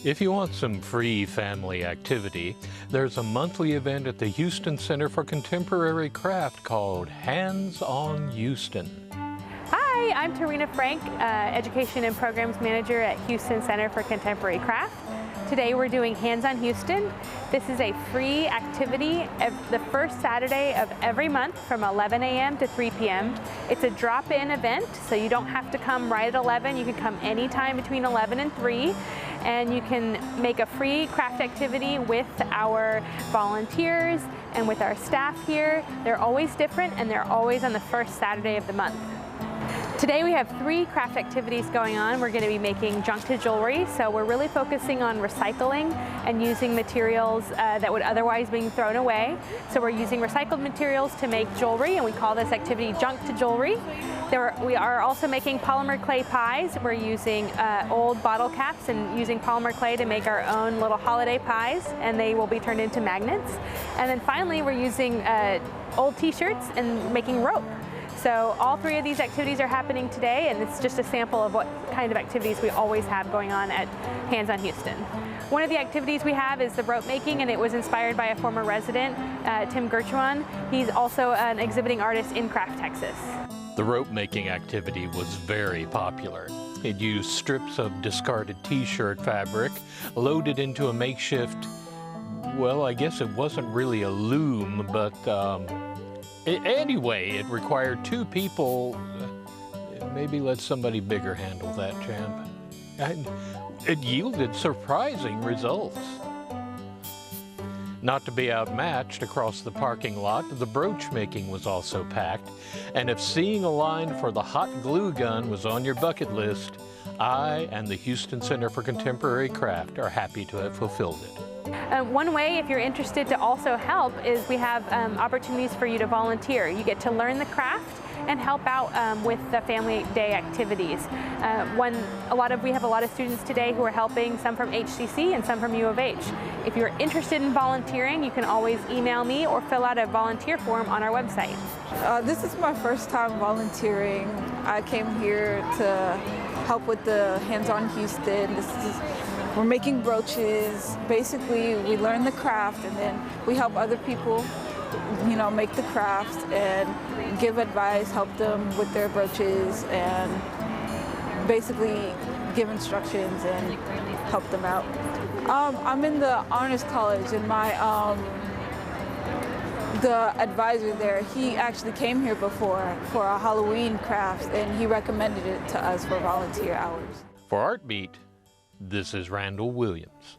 If you want some free family activity, there's a monthly event at the Houston Center for Contemporary Craft called Hands on Houston. Hi, I'm Tarina Frank, Education and Programs Manager at Houston Center for Contemporary Craft. Today we're doing Hands on Houston. This is a free activity the first Saturday of every month from 11 a.m. to 3 p.m. It's a drop-in event, so you don't have to come right at 11. You can come anytime between 11 and 3. And you can make a free craft activity with our volunteers and with our staff here. They're always different and they're always on the first Saturday of the month. Today we have 3 craft activities going on. We're going to be making junk to jewelry, so we're really focusing on recycling and using materials that would otherwise be thrown away. So we're using recycled materials to make jewelry, and we call this activity junk to jewelry. We are also making polymer clay pies. We're using old bottle caps and using polymer clay to make our own little holiday pies, and they will be turned into magnets. And then finally we're using old t-shirts and making rope. So all 3 of these activities are happening today, and it's just a sample of what kind of activities we always have going on at Hands on Houston. One of the activities we have is the rope making, and it was inspired by a former resident, Tim Gerchuan. He's also an exhibiting artist in Craft, Texas. The rope making activity was very popular. It used strips of discarded t-shirt fabric loaded into a makeshift, well, I guess it wasn't really a loom, but anyway, it required 2 people. Maybe let somebody bigger handle that, champ. And it yielded surprising results. Not to be outmatched, across the parking lot, the brooch making was also packed. And if seeing a line for the hot glue gun was on your bucket list, I and the Houston Center for Contemporary Craft are happy to have fulfilled it. One way, if you're interested to also help, is we have opportunities for you to volunteer. You get to learn the craft and help out with the family day activities. We have a lot of students today who are helping, some from HCC and some from U of H. If you're interested in volunteering, you can always email me or fill out a volunteer form on our website. This is my first time volunteering. I came here to help with the Hands on Houston. We're making brooches. Basically, we learn the craft and then we help other people, make the crafts and give advice, help them with their brooches, and basically give instructions and help them out. I'm in the Honors College, and the advisor there, he actually came here before for a Halloween craft, and he recommended it to us for volunteer hours. For Artbeat, this is Randall Williams.